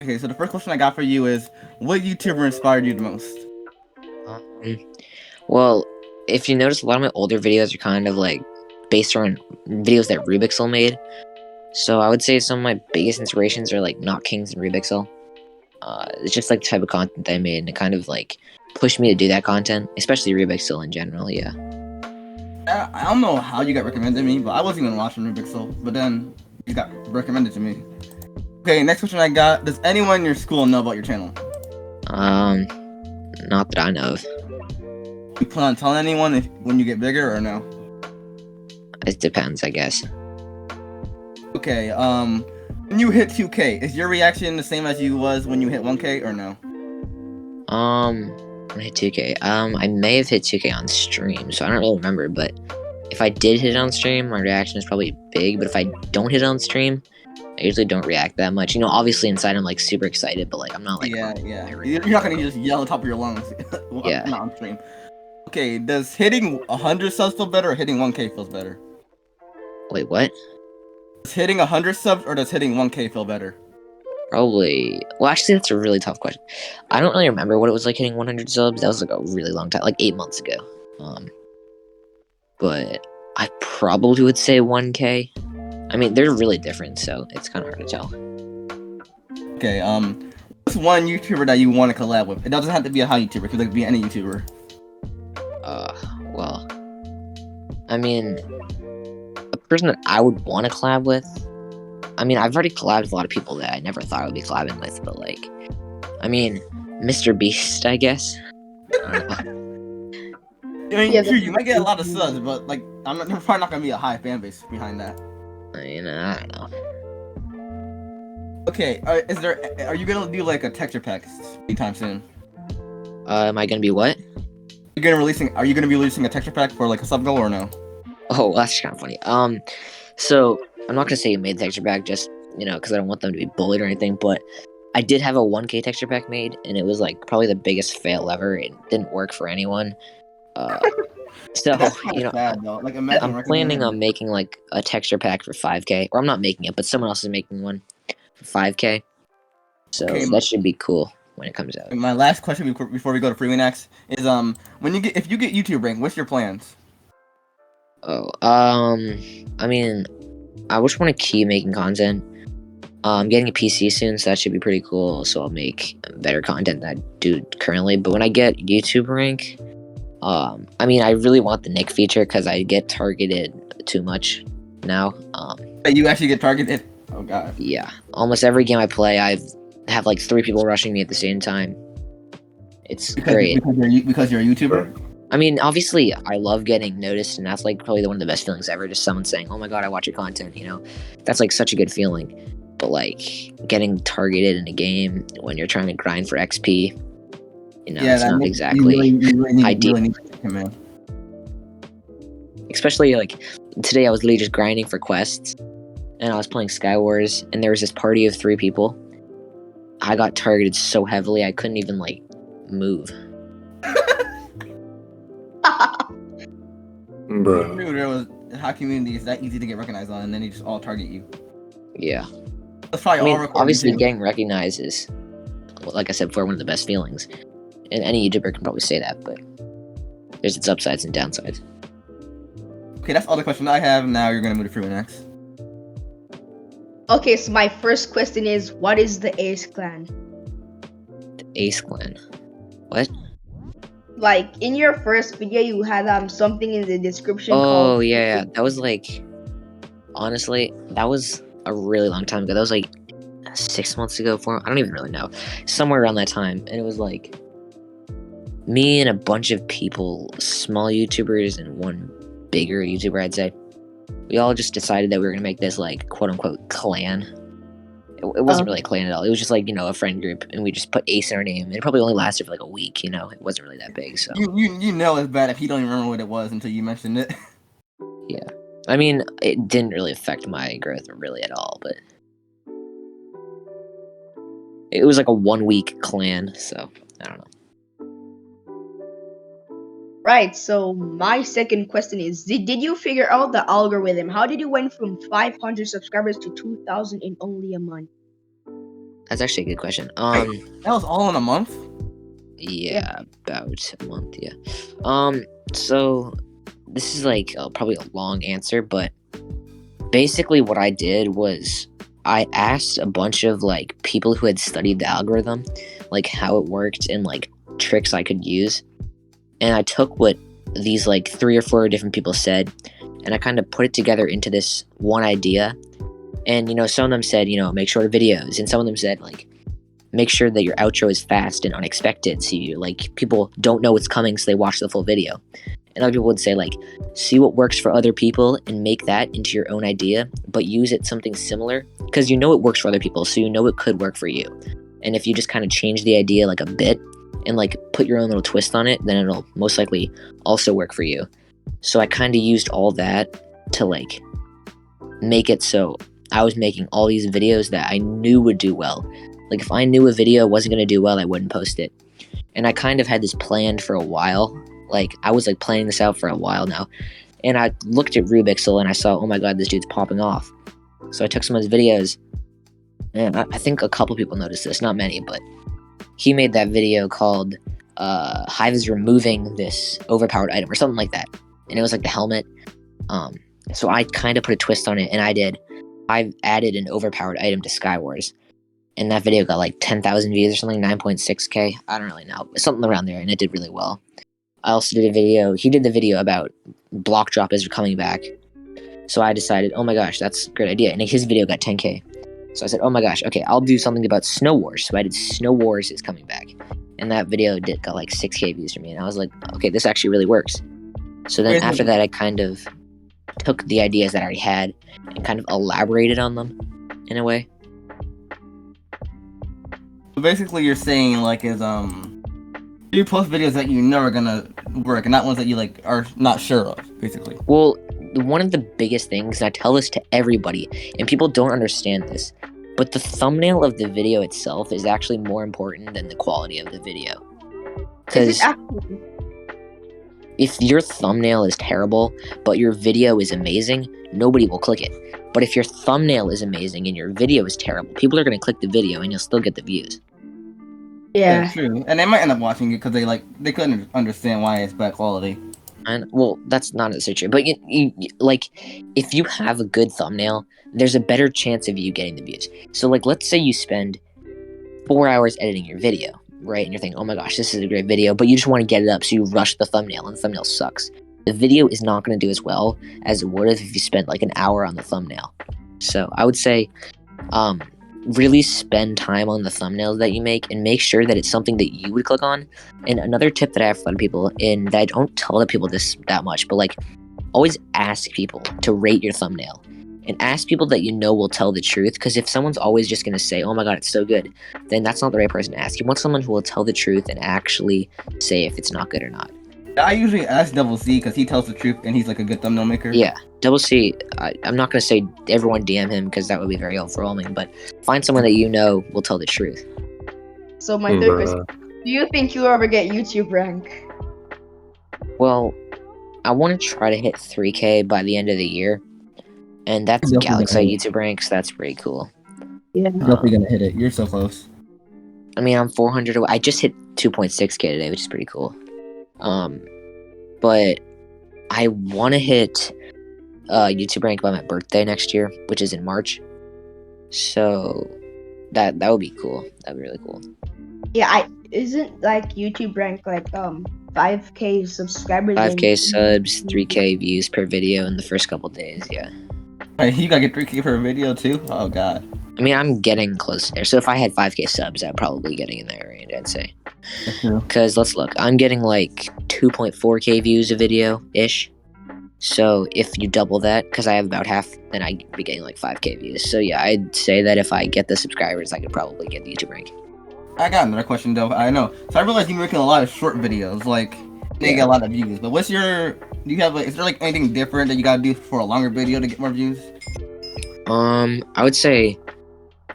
Okay, so the first question I got for you is, what YouTuber inspired you the most? Um, well, if you notice, a lot of my older videos are kind of like based on videos that Rubixle made. So I would say some of my biggest inspirations are like Not Kings and Rubixle. It's just like the type of content they made, and it kind of like pushed me to do that content, especially Rubixle in general. Yeah. I don't know how you got recommended to me, but I wasn't even watching Rubik's, but then you got recommended to me. Okay, next question I got: does anyone in your school know about your channel? Not that I know of. You plan on telling anyone when you get bigger or no? It depends, I guess. Okay, when you hit 2K, is your reaction the same as you was when you hit 1K or no? When I hit 2K. I may have hit 2K on stream, so I don't really remember. But if I did hit it on stream, my reaction is probably big. But if I don't hit it on stream, I usually don't react that much. You know, obviously inside I'm like super excited, but like I'm not like yeah. You're not gonna just yell on top of your lungs. Yeah. Not on stream. Okay, does hitting 100 subs feel better or hitting 1K feels better? Wait, what? Does hitting 100 subs or does hitting 1K feel better? Probably. Well, actually, that's a really tough question. I don't really remember what it was like hitting 100 subs. That was like a really long time, like 8 months ago. But I probably would say 1K. I mean, they're really different, so it's kind of hard to tell. Okay, what's one YouTuber that you want to collab with? It doesn't have to be a high YouTuber. It could be any YouTuber. Well, I mean, a person that I would want to collab with. I mean, I've already collabed with a lot of people that I never thought I would be collabing with, but like, I mean, Mr. Beast, I guess. I mean, sure, you might get a lot of subs, but like, there's probably not gonna be a high fan base behind that. I mean, I don't know. Okay, are you gonna do like a texture pack anytime soon? Am I gonna be what? Are you gonna be releasing a texture pack for like a sub goal or no? Oh, that's kind of funny. So I'm not gonna say you made the texture pack just, because I don't want them to be bullied or anything, but I did have a 1K texture pack made, and it was like probably the biggest fail ever. It didn't work for anyone. So bad, though. Like, I'm planning on making like a texture pack for 5K, or I'm not making it, but someone else is making one for 5K. So that should be cool when it comes out. My last question before we go to Freeway Next is if you get YouTube rank, what's your plans? Oh, I mean, I just want to keep making content. I'm getting a PC soon, so that should be pretty cool. So I'll make better content than I do currently. But when I get YouTube rank, I mean, I really want the Nick feature because I get targeted too much now. You actually get targeted? Oh god. Yeah, almost every game I play, I have like 3 people rushing me at the same time. It's great. Because you're a YouTuber? I mean, obviously, I love getting noticed, and that's like probably one of the best feelings ever. Just someone saying, "Oh my god, I watch your content," that's like such a good feeling. But like getting targeted in a game when you're trying to grind for XP, it's not exactly ideal. Especially like today, I was literally just grinding for quests, and I was playing Skywars, and there was this party of 3 people. I got targeted so heavily, I couldn't even like move. Bro. There was how community is that easy to get recognized on, and then they just all target you. Yeah. That's probably obviously getting recognized is, like I said before, one of the best feelings. And any YouTuber can probably say that, but there's its upsides and downsides. Okay, that's all the questions I have. Now you're gonna move to Freeway Next. Okay, so my first question is, what is the Ace Clan? The Ace Clan? What? Like, in your first video, you had something in the description called... yeah. That was like... Honestly, that was a really long time ago. That was like 6 months ago, I don't even really know. Somewhere around that time. And it was like... me and a bunch of people, small YouTubers and one bigger YouTuber, I'd say. We all just decided that we were going to make this, like, quote-unquote clan. It wasn't really a clan at all. It was just, like, a friend group, and we just put Ace in our name. It probably only lasted for, like, a week, It wasn't really that big, so... You know it's bad if you don't even remember what it was until you mentioned it. Yeah. I mean, it didn't really affect my growth really at all, but... It was, like, a 1-week clan, so... I don't know. Right, so my second question is, did you figure out the algorithm? How did you went from 500 subscribers to 2,000 in only a month? That's actually a good question. That was all in a month? Yeah, about a month. Yeah. So this is like probably a long answer, but basically what I did was I asked a bunch of like people who had studied the algorithm, like how it worked and like tricks I could use, and I took what these like 3 or 4 different people said, and I kind of put it together into this one idea. And some of them said make shorter videos, and some of them said like make sure that your outro is fast and unexpected, so you like people don't know what's coming, so they watch the full video. And other people would say like see what works for other people and make that into your own idea, but use it something similar because it works for other people, so it could work for you. And if you just kind of change the idea like a bit and like put your own little twist on it, then it'll most likely also work for you. So I kind of used all that to like make it so I was making all these videos that I knew would do well. Like if I knew a video wasn't going to do well, I wouldn't post it. And I kind of had this planned for a while. Like I was like planning this out for a while now. And I looked at Rubixle and I saw, oh my god, this dude's popping off. So I took some of his videos, and I think a couple people noticed this, not many, but he made that video called Hive is removing this overpowered item or something like that. And it was like the helmet. So I kind of put a twist on it, and I added an overpowered item to Skywars. And that video got like 10,000 views or something, 9.6k. I don't really know. Something around there, and it did really well. I also did a video. He did the video about block drop is coming back. So I decided, oh my gosh, that's a great idea. And his video got 10k. So I said, oh my gosh, okay, I'll do something about Snow Wars. So I did Snow Wars is coming back. And that video got like 6k views for me. And I was like, okay, this actually really works. So then after that, I kind of took the ideas that I already had and kind of elaborated on them in a way. So basically you're saying like you post videos that you know are gonna work and not ones that you like are not sure of, basically. Well, one of the biggest things, and I tell this to everybody, and people don't understand this, but the thumbnail of the video itself is actually more important than the quality of the video. Because if your thumbnail is terrible, but your video is amazing, nobody will click it. But if your thumbnail is amazing and your video is terrible, people are going to click the video and you'll still get the views. Yeah. That's true. And they might end up watching it because they couldn't understand why it's bad quality. And well, that's not necessarily true. But you, like, if you have a good thumbnail, there's a better chance of you getting the views. So like, let's say you spend 4 hours editing your video, right? And you're thinking, oh my gosh, this is a great video, but you just want to get it up, so you rush the thumbnail, and the thumbnail sucks. The video is not going to do as well as it would have if you spent like an hour on the thumbnail. So I would say, really spend time on the thumbnails that you make and make sure that it's something that you would click on. And another tip that I have for a lot of people, and that I don't tell the people this that much, but like, always ask people to rate your thumbnail. And ask people that you know will tell the truth, because if someone's always just going to say, oh my god, it's so good, then that's not the right person to ask. You want someone who will tell the truth and actually say if it's not good or not. I usually ask Double C because he tells the truth and he's like a good thumbnail maker. Yeah, Double C, I'm not going to say everyone DM him because that would be very overwhelming, but find someone that you know will tell the truth. So my third question, do you think you'll ever get YouTube rank? Well, I want to try to hit 3K by the end of the year. And that's Galaxy YouTube ranks. That's pretty cool. Yeah. You're definitely gonna hit it. You're so close. I mean, I'm 400 away. I just hit 2.6K today, which is pretty cool. But I want to hit YouTube rank by my birthday next year, which is in March. So that would be cool. That'd be really cool. Yeah, isn't like YouTube rank like 5K subscribers? 5K subs, 3K views per video in the first couple days. Yeah. Hey, you gotta get 3K per video too? Oh god. I mean, I'm getting close there. So if I had 5K subs, I'd probably getting in that range, I'd say. Because let's look. I'm getting like 2.4K views a video-ish. So if you double that, because I have about half, then I'd be getting like 5K views. So yeah, I'd say that if I get the subscribers, I could probably get the YouTube rank. I got another question though. I know. So I realized you're making a lot of short videos. Like, they get a lot of views. But is there like anything different that you gotta do for a longer video to get more views? I would say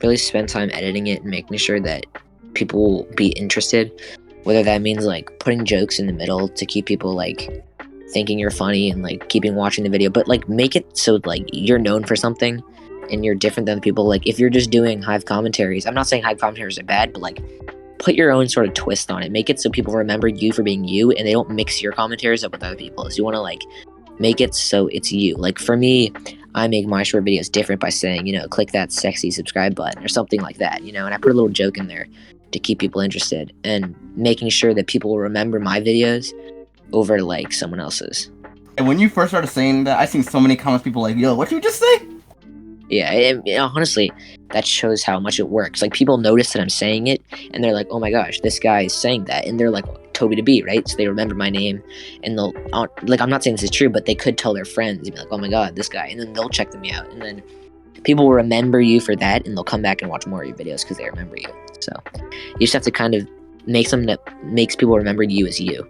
really spend time editing it and making sure that people will be interested. Whether that means like putting jokes in the middle to keep people like thinking you're funny and like keeping watching the video, but like make it so like you're known for something and you're different than people. Like if you're just doing Hive commentaries, I'm not saying Hive commentaries are bad, but like put your own sort of twist on it. Make it so people remember you for being you, and they don't mix your commentaries up with other people's. You want to like make it so it's you. Like for me, I make my short videos different by saying, click that sexy subscribe button or something like that, and I put a little joke in there to keep people interested and making sure that people will remember my videos over like someone else's. And when you first started saying that, I seen so many comments, people like, yo, what you just say? Yeah, honestly, that shows how much it works. Like people notice that I'm saying it, and they're like, "Oh my gosh, this guy is saying that," and they're like, "TobiDaBee," right? So they remember my name, and they'll like, I'm not saying this is true, but they could tell their friends, and be like, "Oh my god, this guy," and then they'll check them out, and then people will remember you for that, and they'll come back and watch more of your videos because they remember you. So you just have to kind of make something that makes people remember you as you.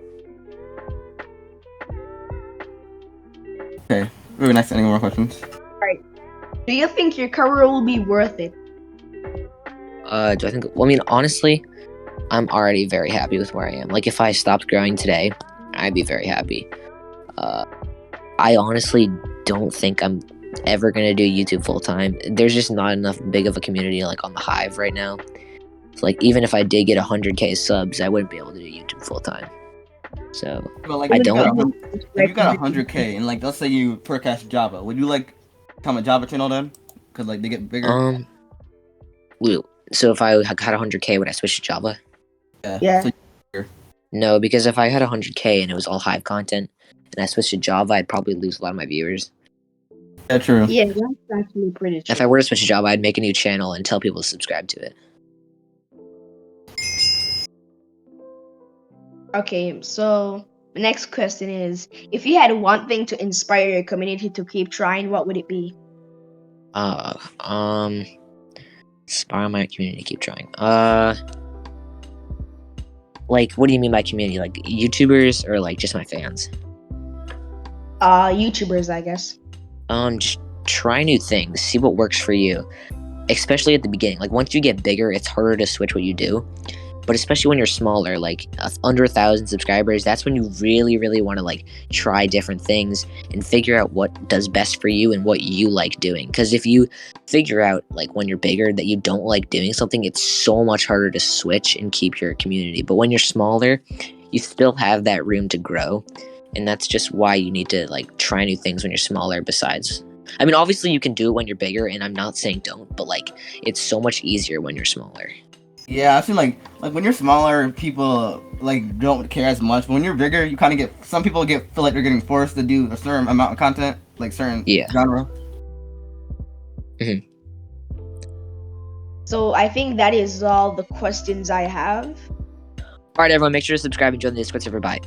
Okay, very nice. Any more questions? Do you think your career will be worth it? Do I think? Well, I mean, honestly, I'm already very happy with where I am. Like, if I stopped growing today, I'd be very happy. I honestly don't think I'm ever gonna do YouTube full time. There's just not enough big of a community like on the Hive right now. So, like, even if I did get 100K subs, I wouldn't be able to do YouTube full time. So, But like, I if don't. you got 100K, and like, let's say you forecast Java, would you like become a Java channel then? Cause like they get bigger. So if I had 100K, would I switch to Java? Yeah. So No, because if I had 100K and it was all Hive content, and I switched to Java, I'd probably lose a lot of my viewers. yeah, true. Yeah, that's actually pretty true. If I were to switch to Java, I'd make a new channel and tell people to subscribe to it. Okay, so the next question is, if you had one thing to inspire your community to keep trying, what would it be? Inspire my community to keep trying. Like, what do you mean by community? Like YouTubers or like just my fans? YouTubers, I guess. Just try new things, see what works for you, especially at the beginning. Like once you get bigger, it's harder to switch what you do. But especially when you're smaller, like under 1,000 subscribers, that's when you really, really want to like try different things and figure out what does best for you and what you like doing. Because if you figure out like when you're bigger that you don't like doing something, it's so much harder to switch and keep your community. But when you're smaller, you still have that room to grow. And that's just why you need to like try new things when you're smaller. Besides, I mean, obviously you can do it when you're bigger, and I'm not saying don't, but like it's so much easier when you're smaller. Yeah, I feel like when you're smaller, people like don't care as much. But when you're bigger, you kind of get feel like they're getting forced to do a certain amount of content, like certain genre. Mm-hmm. So I think that is all the questions I have. All right, everyone, make sure to subscribe and join the Discord server. Bye.